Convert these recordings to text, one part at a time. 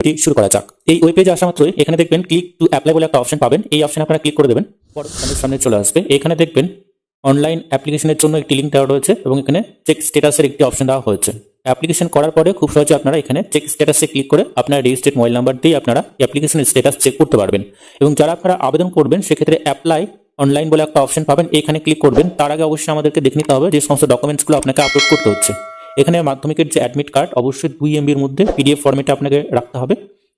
এটি শুরু করা যাক। এই ওয়েব পেজে আসা মাত্রই এখানে দেখবেন ক্লিক টু অ্যাপ্লাই বলে একটা অপশন পাবেন। এই অপশনে আপনারা ক্লিক করে দেবেন, পরে আপনাদের সামনে চলে আসবে। এখানে দেখবেন অনলাইন অ্যাপ্লিকেশনের জন্য একটি লিঙ্ক দেওয়া রয়েছে এবং এখানে চেক স্ট্যাটাসের একটি অপশন দেওয়া হয়েছে। অ্যাপ্লিকেশন করার পরে খুব সহজে আপনারা এখানে চেক স্ট্যাটাসে ক্লিক করে আপনার রেজিস্টার্ড মোবাইল নাম্বার দিয়ে আপনারা অ্যাপ্লিকেশনের স্ট্যাটাস চেক করতে পারবেন। এবং যারা আপনারা আবেদন করবেন সেক্ষেত্রে অ্যাপ্লাই অনলাইন বলে একটা অপশন পাবেন, এখানে ক্লিক করবেন। তার আগে অবশ্যই আমাদেরকে দেখে নিতে হবে যে সমস্ত ডকুমেন্টসগুলো আপনাকে আপলোড করতে হচ্ছে। এখানে মাধ্যমিকের যে অ্যাডমিট কার্ড অবশ্যই 2 MBর মধ্যে পিডিএফ ফরম্যাটে আপনাকে রাখতে হবে।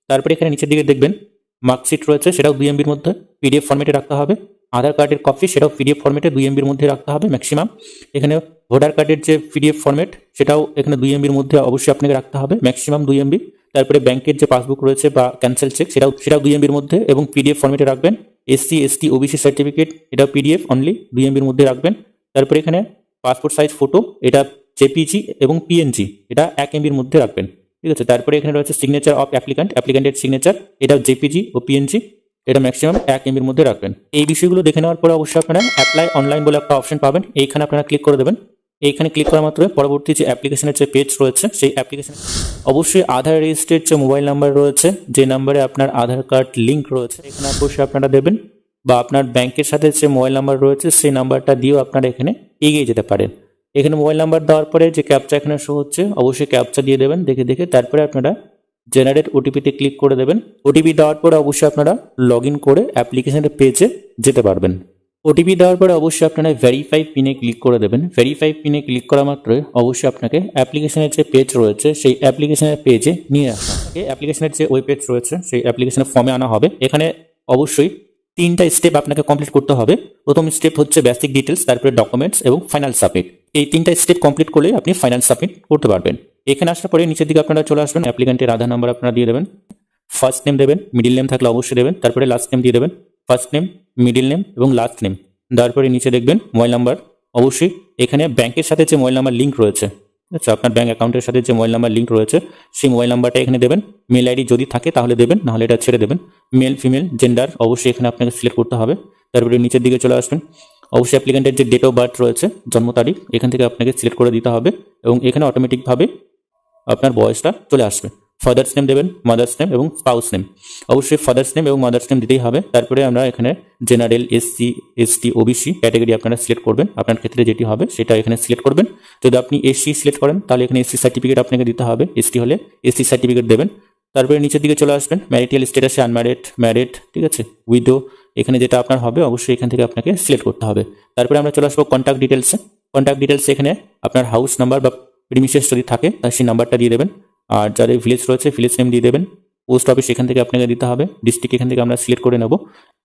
তারপরে এখানে নিচের দিকে দেখবেন মার্কশিট রয়েছে, সেটাও 2 MBর মধ্যে পিডিএফ ফরম্যাটে রাখতে হবে। আধার কার্ডের কপি সেটাও পিডিএফ ফরম্যাটে 2 MBর মধ্যে রাখতে হবে ম্যাক্সিমাম। এখানে ভোটার কার্ডের যে পিডিএফ ফরম্যাট সেটাও এখানে 2 MBর মধ্যে অবশ্যই আপনাকে রাখতে হবে ম্যাক্সিমাম 2 MB। তারপরে ব্যাংকের যে পাসবুক রয়েছে বা ক্যান্সেল চেক সেটাও 2 MBর মধ্যে এবং পিডিএফ ফরম্যাটে রাখবেন। SC ST OBC সার্টিফিকেট এটাও পিডিএফ অনলি 2 MBর মধ্যে রাখবেন। তারপরে এখানে পাসপোর্ট সাইজ ফটো এটা জেপিজি এবং PNG এটা 1 MBর মধ্যে রাখবেন, ঠিক আছে। তারপরে এখানে রয়েছে সিগনেচার অফ অ্যাপ্লিক্যান্টের সিগনেচার, এটা জেপিজি ও PNG এটা ম্যাক্সিমাম 1 MBর মধ্যে রাখবেন। এই বিষয়গুলো দেখে নেওয়ার পরে অবশ্যই আপনারা অ্যাপ্লাই অনলাইন বলে একটা অপশন পাবেন, এইখানে আপনারা ক্লিক করে দেবেন। এইখানে ক্লিক করা মাত্র পরবর্তী যে অ্যাপ্লিকেশনের যে পেজ রয়েছে সেই অ্যাপ্লিকেশন অবশ্যই আধার রেজিস্টার্ড যে মোবাইল নাম্বার রয়েছে, যে নাম্বারে আপনার আধার কার্ড লিঙ্ক রয়েছে এখানে অবশ্যই আপনারা দেবেন, বা আপনার ব্যাংকের সাথে যে মোবাইল নাম্বার রয়েছে সেই নাম্বারটা দিয়েও আপনারা এখানে এগিয়ে যেতে পারেন। এখানে মোবাইল নাম্বার দেওয়ার পরে যে ক্যাপচা এখানে শো হচ্ছে অবশ্যই ক্যাপচা দিয়ে দেবেন দেখে দেখে। তারপরে আপনারা জেনারেট ওটিপিতে ক্লিক করে দেবেন। ওটিপি দেওয়ার পরে অবশ্যই আপনারা লগ ইন করে অ্যাপ্লিকেশনের পেজে যেতে পারবেন। ওটিপি দেওয়ার পরে অবশ্যই আপনারা ভেরিফাই পিনে ক্লিক করে দেবেন। ভেরিফাই পিনে ক্লিক করা মাত্রই অবশ্যই আপনাকে অ্যাপ্লিকেশনের যে পেজ রয়েছে সেই অ্যাপ্লিকেশনের পেজে নিয়ে আসা। অ্যাপ্লিকেশনের যে ওয়েব পেজ রয়েছে সেই অ্যাপ্লিকেশনের ফর্মে আনা হবে। এখানে অবশ্যই 3টা স্টেপ আপনাকে কমপ্লিট করতে হবে। প্রথম স্টেপ হচ্ছে বেসিক ডিটেলস, তারপরে ডকুমেন্টস এবং ফাইনাল সাবমিট। এই 3টা স্টেপ কমপ্লিট করলে আপনি ফাইনাল সাবমিট করতে পারবেন। এখানে আসার পরে নিচের দিকে আপনারা চলে আসবেন। অ্যাপ্লিকেন্টের আধার নাম্বার আপনারা দিয়ে দেবেন, ফার্স্ট নেম দেবেন, মিডিল নেম থাকলে অবশ্যই দেবেন, তারপরে লাস্ট নেম দিয়ে দেবেন। ফার্স্ট নেম, মিডিল নেম এবং লাস্ট নেম তারপরে নিচে দেখবেন মোবাইল নাম্বার। অবশ্যই এখানে ব্যাংকের সাথে যে মোবাইল নাম্বার লিঙ্ক রয়েছে, আচ্ছা আপনার ব্যাংক অ্যাকাউন্টের সাথে যে মোবাইল নাম্বার লিঙ্ক রয়েছে সেই মোবাইল নাম্বারটা এখানে দেবেন। মেল আইডি যদি থাকে তাহলে দেবেন, নাহলে এটা ছেড়ে দেবেন। মেল ফিমেল জেন্ডার অবশ্যই এখানে আপনাকে সিলেক্ট করতে হবে। তারপরে নিচের দিকে চলে আসবেন। অবশ্যই অ্যাপ্লিকেন্টের যে ডেট অফ বার্থ রয়েছে জন্ম তারিখ এখান থেকে আপনাকে সিলেক্ট করে দিতে হবে এবং এখানে অটোমেটিকভাবে আপনার বয়সটা চলে আসবে। ফাদার্স নেম দেবেন, মাদার্স নেম এবং স্পাউস নেম। অবশ্যই ফাদার্স নেম এবং মাদার্স নেম দিতেই হবে। তারপরে আমরা এখানে general, SC ST OBC category আপনারা সিলেক্ট করবেন। আপনার ক্ষেত্রে যেটি হবে সেটা এখানে সিলেক্ট করবেন। যদি আপনি SC সিলেক্ট করেন তাহলে এখানে SC সার্টিফিকেট আপনাকে দিতে হবে, ST হলে SC সার্টিফিকেট দেবেন। তারপরে নিচের দিকে চলে আসবেন। ম্যারিটাল স্ট্যাটাসে আনম্যারিড, ম্যারিড, ঠিক আছে, উইডো এখানে যেটা আপনার হবে অবশ্যই এখান থেকে আপনাকে সিলেক্ট করতে হবে। তারপরে আমরা চলে আসবো কন্ট্যাক্ট ডিটেলসে। কন্ট্যাক্ট ডিটেলসে এখানে আপনার হাউস নাম্বার বা প্রিমিসেস যদি থাকে তাহলে সেই নাম্বারটা দিয়ে দেবেন। আর যাদের ভিলেজ রয়েছে ভিলেজ নেম দিয়ে দেবেন। পোস্ট অফিস এখান থেকে আপনাকে দিতে হবে। ডিস্ট্রিক্ট এখান থেকে আমরা সিলেক্ট করে নেব।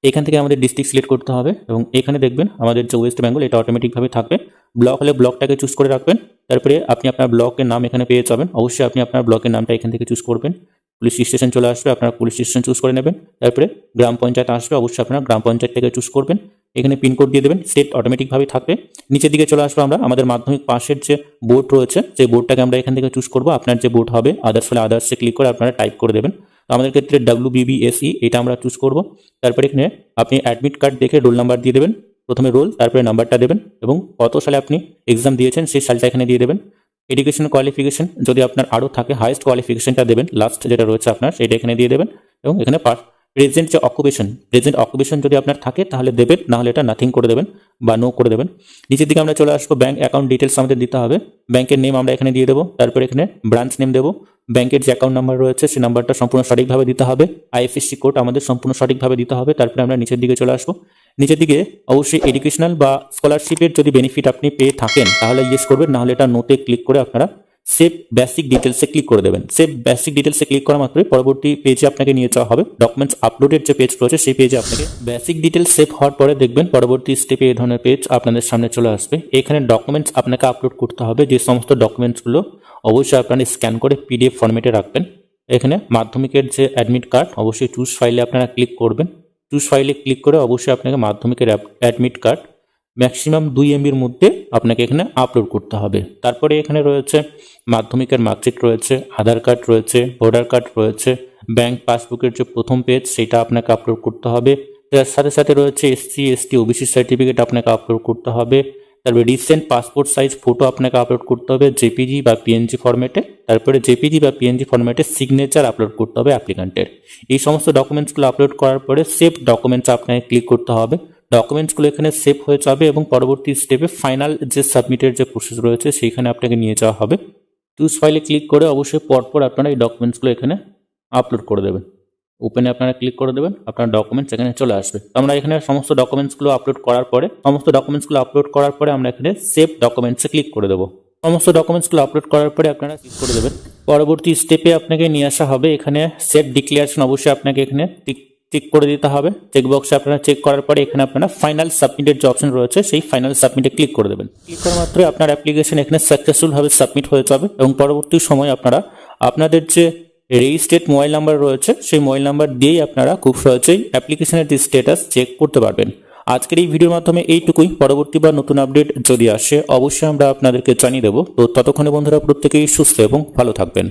এখান থেকে আমাদের ডিস্ট্রিক্ট সিলেক্ট করতে হবে এবং এখানে দেখবেন আমাদের যে ওয়েস্ট বেঙ্গল এটা অটোমেটিকভাবে থাকবে। ব্লক হলে ব্লকটাকে চুজ করে রাখবেন। তারপরে আপনি আপনার ব্লকের নাম এখানে পেয়ে যাবেন। অবশ্যই আপনি আপনার ব্লকের নামটা এখান থেকে চুজ করবেন। পুলিশ স্টেশন চলে আসবে, আপনারা পুলিশ স্টেশন চুজ করে নেবেন। তারপরে গ্রাম পঞ্চায়েত আসবে, অবশ্যই আপনারা গ্রাম পঞ্চায়েত থেকে চুজ করবেন। এখানে পিনকোড দিয়ে দেবেন, স্টেট অটোমেটিকভাবে থাকবে। নিচের দিকে চলে আসবো আমরা আমাদের মাধ্যমিক পাশের যে বোর্ড রয়েছে সেই বোর্ডটাকে আমরা এখান থেকে চুজ করবো। আপনার যে বোর্ড হবে আদার্স হলে আদার্সে ক্লিক করে আপনারা টাইপ করে দেবেন। আমাদের ক্ষেত্রে WBBSE এটা আমরা চুজ করব। তারপরে এখানে আপনি অ্যাডমিট কার্ড দেখে রোল নাম্বার দিয়ে দেবেন। প্রথমে রোল, তারপরে নাম্বারটা দেবেন এবং কত সালে আপনি এক্সাম দিয়েছেন সেই সালটা এখানে দিয়ে দেবেন। এডুকেশন কোয়ালিফিকেশন যদি আপনার আরও থাকে হাইয়েস্ট কোয়ালিফিকেশনটা দেবেন, লাস্ট যেটা রয়েছে আপনার সেটা এখানে দিয়ে দেবেন। এবং এখানে প্রেজেন্ট যে অকুপেশন যদি আপনার থাকে তাহলে দেবেন, নাহলে এটা নাথিং করে দেবেন বা নো করে দেবেন। নিচের দিকে আমরা চলে আসবো। ব্যাংক অ্যাকাউন্ট ডিটেলস আমাদের দিতে হবে। ব্যাংকের নেম আমরা এখানে দিয়ে দেবো। তারপরে এখানে ব্রাঞ্চ নেম দেবো। ব্যাংকের যে অ্যাকাউন্ট নাম্বার রয়েছে সেই নাম্বারটা সম্পূর্ণ সঠিকভাবে দিতে হবে। IFSC কোড আমাদের সম্পূর্ণ সঠিকভাবে দিতে হবে। তারপরে আমরা নিচের দিকে চলে আসবো। নিচের দিকে অবশ্যই এডুকেশনাল বা স্কলারশিপের যদি বেনিফিট আপনি পেয়ে থাকেন তাহলে ইয়েস করবেন, নাহলে এটা নোতে ক্লিক করে আপনারা সেভ বেসিক ডিটেলসে ক্লিক করে দেবেন। সেভ বেসিক ডিটেলসে ক্লিক করা মাত্রই পরবর্তী পেজে আপনাকে নিয়ে যাওয়া হবে। ডকুমেন্টস আপলোডের যে পেজ রয়েছে সেই পেজে আপনাকে বেসিক ডিটেলস সেভ হওয়ার পরে দেখবেন পরবর্তী স্টেপে এই ধরনের পেজ আপনাদের সামনে চলে আসবে। এখানে ডকুমেন্টস আপনাকে আপলোড করতে হবে। যে সমস্ত ডকুমেন্টসগুলো অবশ্যই আপনারা স্ক্যান করে PDF ফরম্যাটে রাখবেন। এখানে মাধ্যমিকের যে অ্যাডমিট কার্ড অবশ্যই চুজ ফাইলে আপনারা ক্লিক করবেন। চুজ ফাইলে ক্লিক করে অবশ্যই আপনাকে মাধ্যমিকের অ্যাডমিট কার্ড ম্যাক্সিমাম 2 MBর মধ্যে আপনাকে এখানে আপলোড করতে হবে। তারপরে এখানে রয়েছে মাধ্যমিকের মার্কশিট রয়েছে, আধার কার্ড রয়েছে, ভোটার কার্ড রয়েছে, ব্যাংক পাসবুকের যে প্রথম পেজ সেটা আপনাকে আপলোড করতে হবে। তার সাথে সাথে রয়েছে SC ST OBC সার্টিফিকেট আপনাকে আপলোড করতে হবে। তারপরে রিসেন্ট পাসপোর্ট সাইজ ফটো আপনাকে আপলোড করতে হবে জেপিজি বা পিএনজি ফরম্যাটে, তারপরে জেপিজি বা পিএনজি ফরম্যাটে সিগনেচার আপলোড করতে হবে অ্যাপ্লিকান্টের। এই সমস্ত ডকুমেন্টসগুলো আপলোড করার পরে সেভ ডকুমেন্টস আপনাকে ক্লিক করতে হবে। ডকুমেন্টসগুলো এখানে সেভ হয়ে যাবে এবং পরবর্তী স্টেপে ফাইনাল যে সাবমিটের যে প্রসেস রয়েছে সেইখানে আপনাকে নিয়ে যাওয়া হবে। চুজ ফাইলে ক্লিক করে অবশ্যই পরপর আপনারা এই ডকুমেন্টসগুলো এখানে আপলোড করে দেবেন। ওপেনে আপনারা ক্লিক করে দেবেন, আপনার ডকুমেন্টস এখানে চলে আসবে। আমরা এখানে সমস্ত ডকুমেন্টসগুলো আপলোড করার পরে আমরা এখানে সেভ ডকুমেন্টসে ক্লিক করে দেবো। সমস্ত ডকুমেন্টসগুলো আপলোড করার পরে আপনারা ক্লিক করে দেবেন। পরবর্তী স্টেপে আপনাকে নিয়ে আসা হবে এখানে সেট ডিক্লারেশন, অবশ্যই আপনাকে এখানে টিক করে দিতে হবে। চেকবক্সে আপনারা চেক করার পরে এখানে আপনারা ফাইনাল সাবমিটের যে অপশন রয়েছে সেই ফাইনাল সাবমিটে ক্লিক করে দেবেন। ক্লিক করা মাত্রই আপনার অ্যাপ্লিকেশন এখানে সাকসেসফুলভাবে সাবমিট হয়ে যাবে এবং পরবর্তী সময় আপনারা আপনাদের যে রেজিস্ট্রেড মোবাইল নাম্বার রয়েছে সেই মোবাইল নাম্বার দিয়েই আপনারা খুব সহজেই অ্যাপ্লিকেশনের যে স্ট্যাটাস চেক করতে পারবেন। আজকের এই ভিডিওর মাধ্যমে এইটুকুই। পরবর্তী বা নতুন আপডেট যদি আসে অবশ্যই আমরা আপনাদেরকে জানিয়ে দেবো। তো ততক্ষণে বন্ধুরা প্রত্যেকেই সুস্থ এবং ভালো থাকবেন।